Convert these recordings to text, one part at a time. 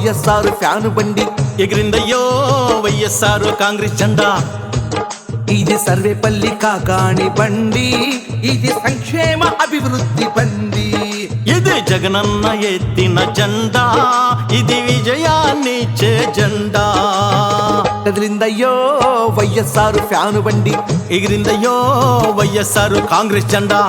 YSR fan బండి ఎగిరిందయ్యో వైఎస్ఆర్ కాంగ్రెస్ జెండా. ఇది సర్వేపల్లి కాకాణి బండి, ఇది సంక్షేమ అభివృద్ధి బండి. ఇది జగనన్న ఎత్తిన జెండా, ఇది విజయాన్నిచ్చే జెండా. కదిలిందయ్యో వైఎస్ఆర్ ఫ్యాను బండి ఎగిరిందయ్యో వైఎస్ఆర్ కాంగ్రెస్ జెండా.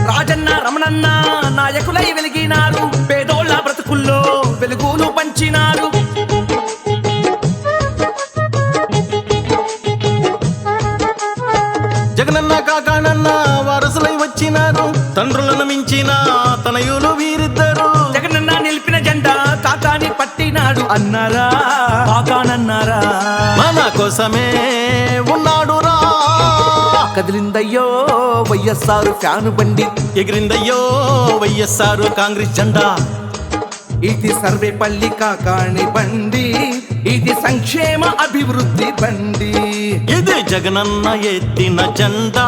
రాజన్న రమణన్న నాయకులై వెలిగినారు, పేదోళ్ళ బ్రతుకుల్లో వెలుగులు పంచినారు. జగనన్న కాకానన్న వారసులై వచ్చినారు, తండ్రులను మించిన తనయులు వీరిద్దరు. జగనన్న నిలిపిన జెండా కాకాని పట్టినాడు అన్నారా, కాకానన్నారా. మన కోసమే ఉన్నాడు రా. కదిలిందయ్యో వైఎస్ఆర్ ఫ్యాను బండి ఎగిరిందయ్యో వైఎస్ఆర్ కాంగ్రెస్ జెండా. ఇది సర్వేపల్లి కాకాణి బండి, ఇది సంక్షేమ అభివృద్ధి బండి. ఇది జగనన్న ఎత్తిన జెండా,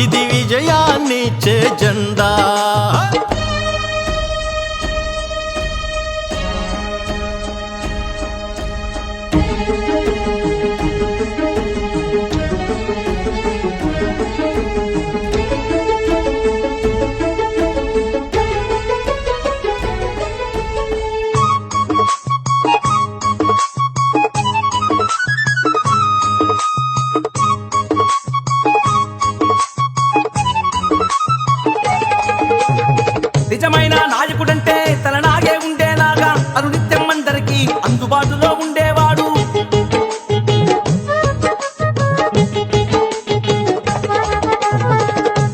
ఇది విజయాన్నిచ్చే జెండా. నిజమైన నాయకుడంటే తలనాగే ఉండేలాగా అనునిత్యం అందరికీ అందుబాటులో ఉండేవాడు.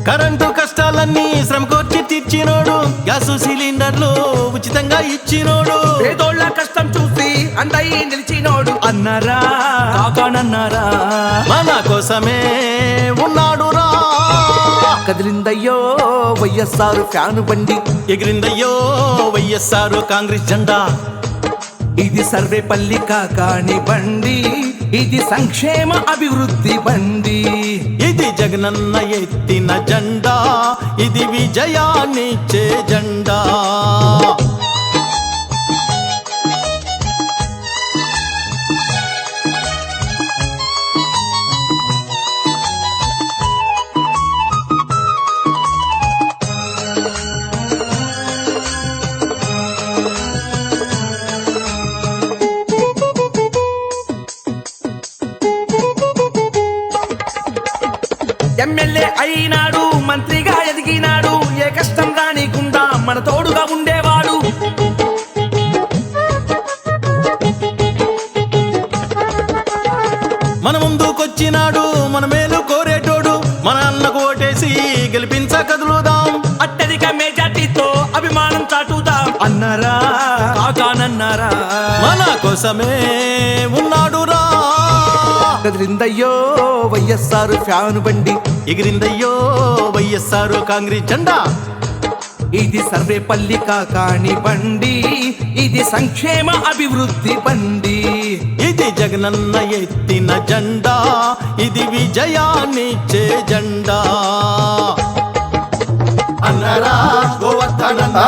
కరెంటు కష్టాలన్నీ శ్రమకొచ్చి తీర్చినోడు, గ్యాసు సిలిండర్లు ఉచితంగా ఇచ్చినోడు. పేదోళ్ళ కష్టం చూసి అండై నిలిచినోడు అన్నారా, కాకానన్నారా. మన కోసమే ఉన్నాడు రా. కదిలిందయ్యో వైఎస్ఆర్ ఫ్యాను బండి ఎగిరిందయ్యో వైఎస్ఆర్ కాంగ్రెస్ జెండా. ఇది సర్వేపల్లి కాకాణి బండి, ఇది సంక్షేమ అభివృద్ధి బండి. ఇది జగనన్న ఎత్తిన జెండా, ఇది విజయాన్నిచ్చే జెండా. ఎమ్మెల్యే అయినాడు, మంత్రిగా ఎదిగినాడు, ఏ కష్టం రానికుండా మన తోడుగా ఉండేవాడు. మన ముందుకొచ్చినాడు, మన మేలు కోరేటోడు, మన అన్నకు ఓటేసి గెలిపించ కదులుదాం. అత్యధిక మెజార్టీతో అభిమానం చాటుదాం అన్నారా, కాకానన్నారా. మన కోసమే ఉన్నాడు రా. కదిలిందయ్యో వైఎస్ఆర్ ఫ్యాను బండి ఎగిరిందయ్యో వైఎస్ఆర్ కాంగ్రెస్ జెండా. ఇది సర్వేపల్లి కాకాణి బండి, ఇది సంక్షేమ అభివృద్ధి బండి. ఇది జగనన్న ఎత్తిన జెండా, ఇది విజయాన్నిచ్చే జెండా. అన్నరా గోవర్ధనన్న